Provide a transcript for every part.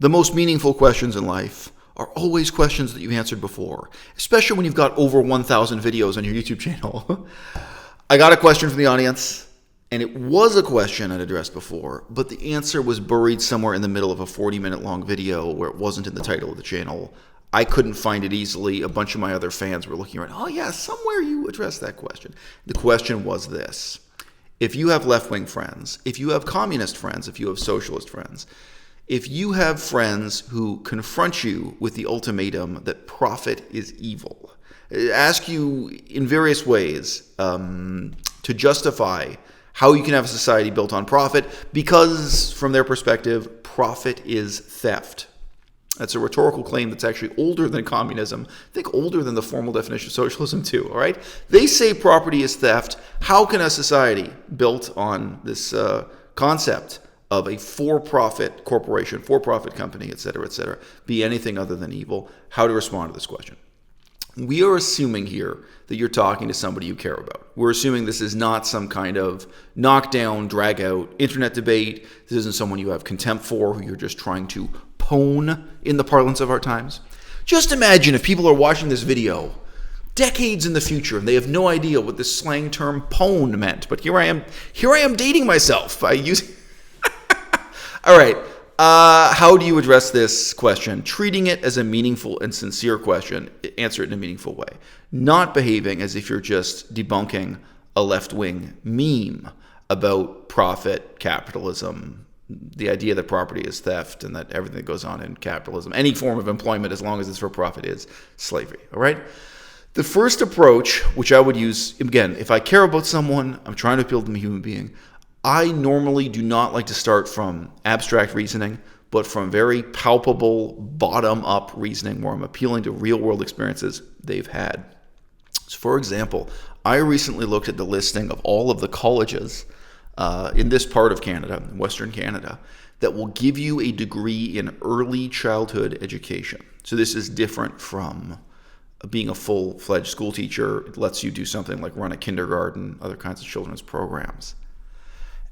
The most meaningful questions in life are always questions that you answered before, especially when you've got over 1,000 videos on your YouTube channel. I got a question from the audience, and it was a question I'd addressed before, but the answer was buried somewhere in the middle of a 40-minute long video where it wasn't in the title of the channel. I couldn't find it easily. A bunch of my other fans were looking around. Oh yeah, somewhere you addressed that question. The question was this. If you have left-wing friends, if you have communist friends, if you have socialist friends, if you have friends who confront you with the ultimatum that profit is evil, ask you in various ways to justify how you can have a society built on profit because, from their perspective, profit is theft. That's a rhetorical claim that's actually older than communism. I think older than the formal definition of socialism too, all right? They say property is theft. How can a society built on this concept of a for-profit corporation, for-profit company, et cetera, be anything other than evil? How to respond to this question? We are assuming here that you're talking to somebody you care about. We're assuming this is not some kind of knockdown, drag-out internet debate. This isn't someone you have contempt for, who you're just trying to pwn in the parlance of our times. Just imagine if people are watching this video decades in the future and they have no idea what this slang term pwn meant. But here I am dating myself by using... All right. How do you address this question? Treating it as a meaningful and sincere question. Answer it in a meaningful way. Not behaving as if you're just debunking a left-wing meme about profit, capitalism, the idea that property is theft and that everything that goes on in capitalism, any form of employment as long as it's for profit, is slavery. All right? The first approach, which I would use, again, if I care about someone, I'm trying to build them a human being, I normally do not like to start from abstract reasoning, but from very palpable bottom-up reasoning where I'm appealing to real-world experiences they've had. So, for example, I recently looked at the listing of all of the colleges in this part of Canada, Western Canada, that will give you a degree in early childhood education. So this is different from being a full-fledged school teacher. It lets you do something like run a kindergarten, other kinds of children's programs.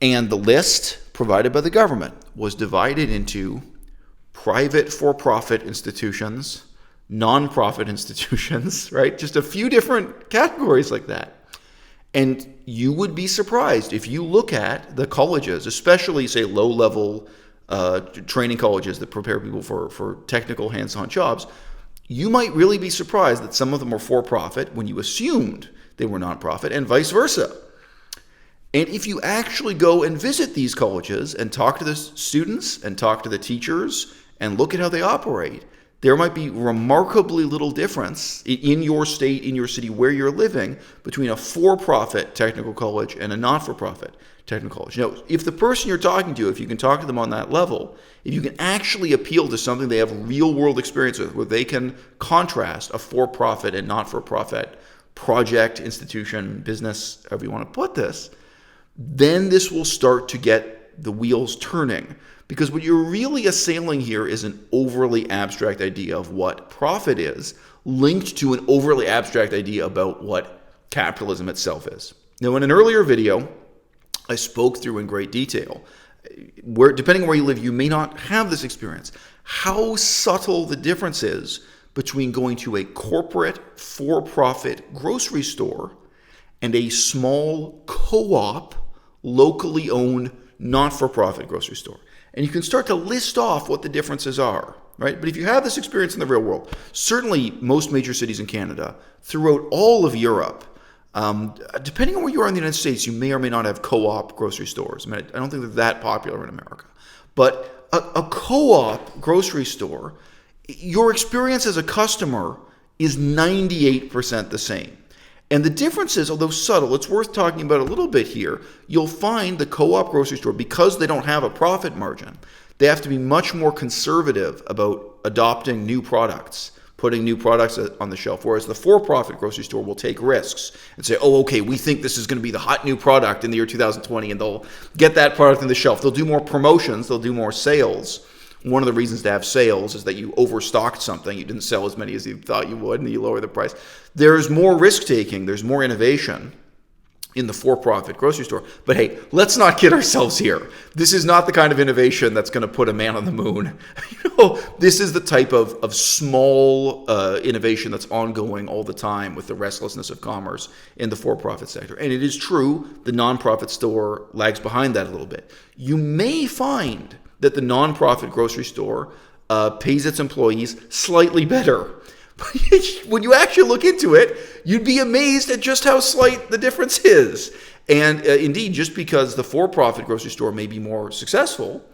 And the list provided by the government was divided into private for-profit institutions, non-profit institutions, right? Just a few different categories like that. And you would be surprised if you look at the colleges, especially, say, low-level training colleges that prepare people for technical hands-on jobs. You might really be surprised that some of them are for-profit when you assumed they were non-profit, and vice versa. And if you actually go and visit these colleges and talk to the students and talk to the teachers and look at how they operate, there might be remarkably little difference in your state, in your city, where you're living, between a for-profit technical college and a not-for-profit technical college. Now, if the person you're talking to, if you can talk to them on that level, if you can actually appeal to something they have real-world experience with, where they can contrast a for-profit and not-for-profit project, institution, business, however you want to put this, then this will start to get the wheels turning. Because what you're really assailing here is an overly abstract idea of what profit is, linked to an overly abstract idea about what capitalism itself is. Now, in an earlier video, I spoke through in great detail, where depending on where you live, you may not have this experience, how subtle the difference is between going to a corporate for-profit grocery store and a small co-op, locally owned, not-for-profit grocery store. And you can start to list off what the differences are, right? But if you have this experience in the real world, certainly most major cities in Canada, throughout all of Europe, depending on where you are in the United States, you may or may not have co-op grocery stores. I mean, I don't think they're that popular in America. But a co-op grocery store, your experience as a customer is 98% the same. And the differences, although subtle, it's worth talking about a little bit here. You'll find the co-op grocery store, because they don't have a profit margin, they have to be much more conservative about adopting new products, putting new products on the shelf, whereas the for-profit grocery store will take risks and say, oh, okay, we think this is going to be the hot new product in the year 2020, and they'll get that product on the shelf. They'll do more promotions, they'll do more sales. One of the reasons to have sales is that you overstocked something. You didn't sell as many as you thought you would, and you lower the price. There's more risk-taking. There's more innovation. in the for-profit grocery store. But hey, let's not kid ourselves here. This is not the kind of innovation that's going to put a man on the moon. This is the type of small innovation that's ongoing all the time with the restlessness of commerce in the for-profit sector. And it is true, the nonprofit store lags behind that a little bit. You may find that the nonprofit grocery store pays its employees slightly better. When you actually look into it, you'd be amazed at just how slight the difference is. And indeed, just because the for-profit grocery store may be more successful,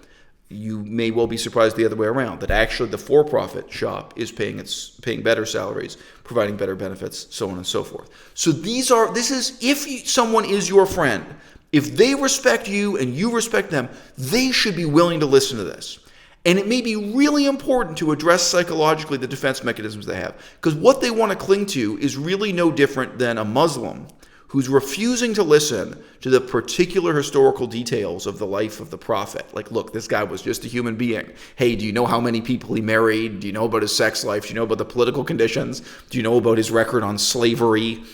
you may well be surprised the other way around, that actually the for-profit shop is paying better salaries, providing better benefits, so on and so forth. So this is if someone is your friend, if they respect you and you respect them, they should be willing to listen to this. And it may be really important to address psychologically the defense mechanisms they have, because what they want to cling to is really no different than a Muslim who's refusing to listen to the particular historical details of the life of the prophet. Like, look, this guy was just a human being. Hey, do you know how many people he married? Do you know about his sex life? Do you know about the political conditions? Do you know about his record on slavery?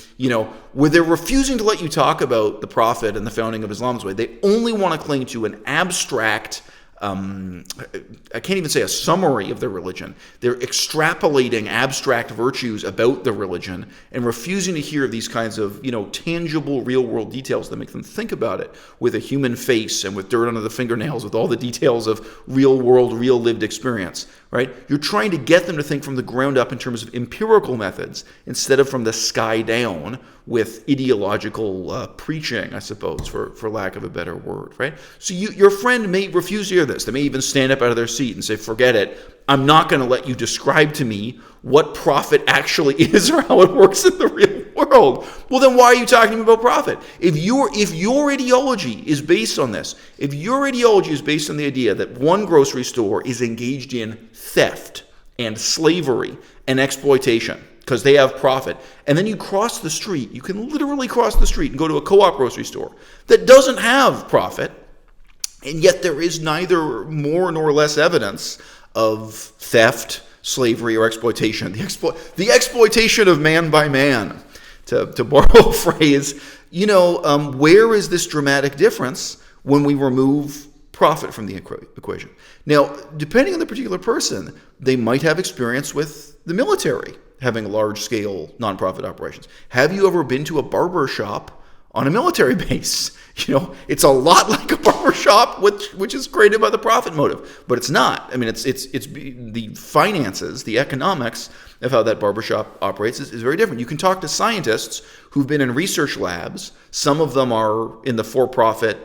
Where they're refusing to let you talk about the prophet and the founding of Islam's way. They only want to cling to an abstract, I can't even say a summary of their religion. They're extrapolating abstract virtues about the religion and refusing to hear these kinds of, tangible real-world details that make them think about it with a human face and with dirt under the fingernails, with all the details of real-world, real-lived experience, right? You're trying to get them to think from the ground up in terms of empirical methods instead of from the sky down with ideological preaching, I suppose, for lack of a better word, right? So your friend may refuse to hear this. They may even stand up out of their seat and say, forget it. I'm not going to let you describe to me what profit actually is or how it works in the real world. Well, then why are you talking to me about profit? If your ideology is based on this, if your ideology is based on the idea that one grocery store is engaged in theft and slavery and exploitation because they have profit, and then you cross the street, you can literally cross the street and go to a co-op grocery store that doesn't have profit, and yet there is neither more nor less evidence of theft, slavery, or exploitation. The exploitation of man by man, to borrow a phrase. Where is this dramatic difference when we remove profit from the equation? Now, depending on the particular person, they might have experience with the military having large-scale nonprofit operations. Have you ever been to a barber shop on a military base? It's a lot like a barber shop, which is created by the profit motive, but it's not. I mean, it's the finances, the economics of how that barber shop operates is very different. You can talk to scientists who've been in research labs. Some of them are in the for-profit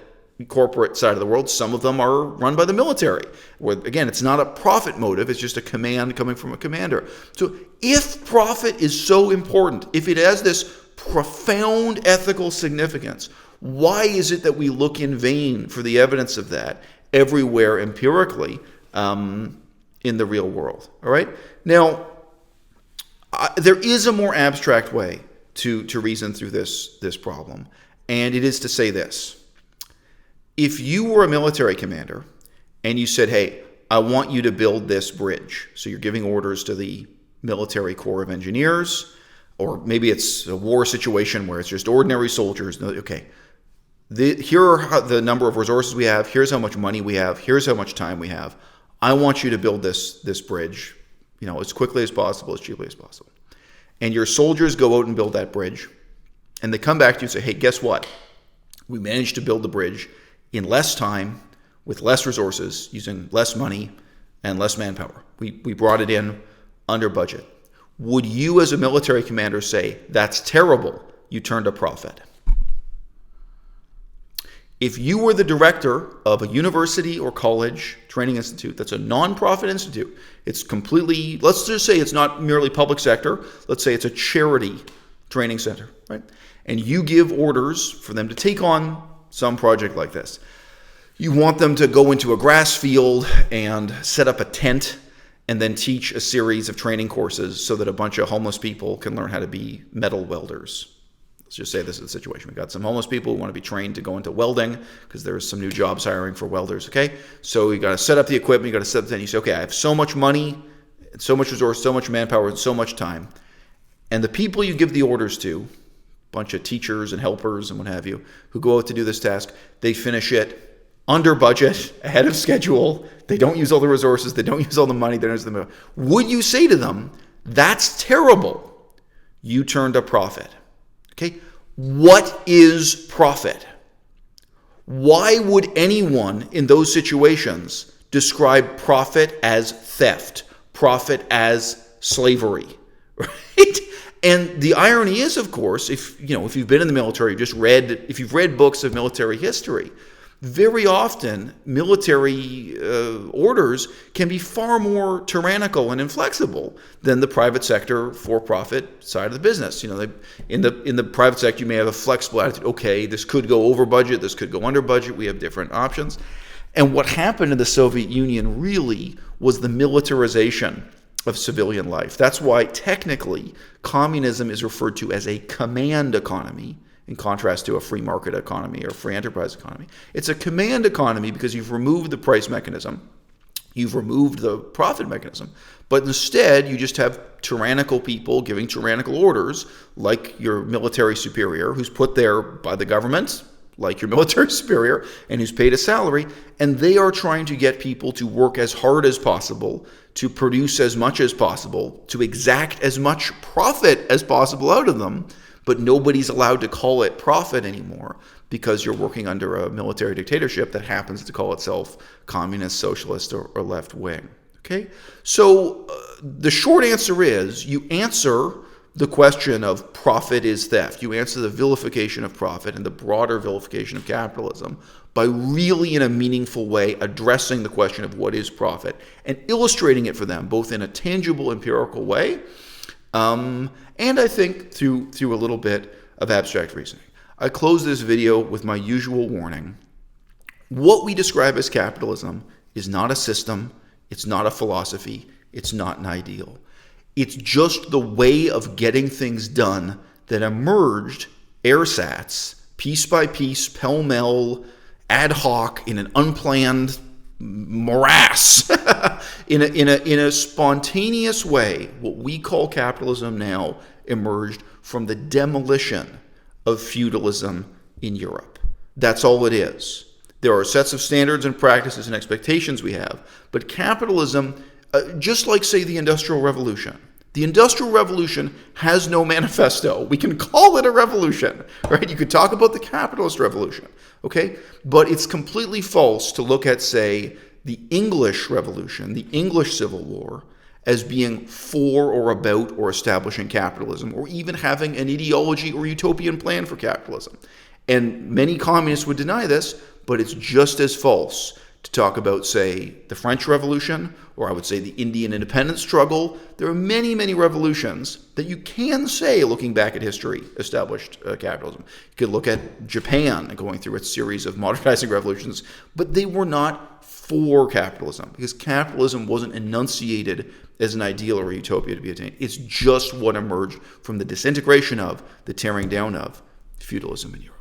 corporate side of the world. Some of them are run by the military, where, again, it's not a profit motive. It's just a command coming from a commander. So if profit is so important, if it has this profound ethical significance, why is it that we look in vain for the evidence of that everywhere empirically in the real world? All right. Now, there is a more abstract way to reason through this problem, and it is to say this. If you were a military commander and you said, hey, I want you to build this bridge, so you're giving orders to the military Corps of Engineers, or maybe it's a war situation where it's just ordinary soldiers. Okay, here are the number of resources we have. Here's how much money we have. Here's how much time we have. I want you to build this bridge, as quickly as possible, as cheaply as possible. And your soldiers go out and build that bridge, and they come back to you and say, hey, guess what? We managed to build the bridge in less time, with less resources, using less money and less manpower. We brought it in under budget. Would you as a military commander say, that's terrible, you turned a profit? If you were the director of a university or college training institute that's a nonprofit institute, it's completely, let's just say it's not merely public sector, let's say it's a charity training center, right? And you give orders for them to take on some project like this. You want them to go into a grass field and set up a tent and then teach a series of training courses so that a bunch of homeless people can learn how to be metal welders. Let's just say this is the situation. We've got some homeless people who want to be trained to go into welding because there's some new jobs hiring for welders, okay? So you got to set up the equipment, you got to set up the tent. You say, okay, I have so much money, so much resource, so much manpower, and so much time. And the people you give the orders to, bunch of teachers and helpers and what have you, who go out to do this task. They finish it under budget, ahead of schedule. They don't use all the resources. They don't use all the money. They don't use the. Would you say to them, that's terrible? You turned a profit. Okay? What is profit? Why would anyone in those situations describe profit as theft, profit as slavery, right? And the irony is, of course, if you've been in the military, if you've read books of military history, very often military orders can be far more tyrannical and inflexible than the private sector for-profit side of the business. In the private sector, you may have a flexible attitude. Okay, this could go over budget, this could go under budget. We have different options. And what happened in the Soviet Union really was the militarization of civilian life. That's why technically communism is referred to as a command economy, in contrast to a free market economy or free enterprise economy. It's a command economy because you've removed the price mechanism, you've removed the profit mechanism, but instead you just have tyrannical people giving tyrannical orders, like your military superior, who's put there by the government, like your military superior, and who's paid a salary, and they are trying to get people to work as hard as possible, to produce as much as possible, to exact as much profit as possible out of them, but nobody's allowed to call it profit anymore because you're working under a military dictatorship that happens to call itself communist, socialist, or left wing. Okay? So the short answer is you answer the question of profit is theft. You answer the vilification of profit and the broader vilification of capitalism by really in a meaningful way addressing the question of what is profit and illustrating it for them both in a tangible empirical way and I think through a little bit of abstract reasoning. I close this video with my usual warning. What we describe as capitalism is not a system, it's not a philosophy, it's not an ideal. It's just the way of getting things done that emerged ersatz, piece by piece, pell-mell, ad hoc, in an unplanned morass, in a spontaneous way. What we call capitalism now emerged from the demolition of feudalism in Europe. That's all it is. There are sets of standards and practices and expectations we have, but capitalism, just like, say, the Industrial Revolution. The Industrial Revolution has no manifesto. We can call it a revolution, right? You could talk about the capitalist revolution, okay? But it's completely false to look at, say, the English Revolution, the English Civil War, as being for or about or establishing capitalism, or even having an ideology or utopian plan for capitalism. And many communists would deny this, but it's just as false to talk about, say, the French Revolution, or I would say the Indian independence struggle. There are many, many revolutions that you can say, looking back at history, established capitalism. You could look at Japan going through its series of modernizing revolutions, but they were not for capitalism, because capitalism wasn't enunciated as an ideal or a utopia to be attained. It's just what emerged from the disintegration of, the tearing down of, feudalism in Europe.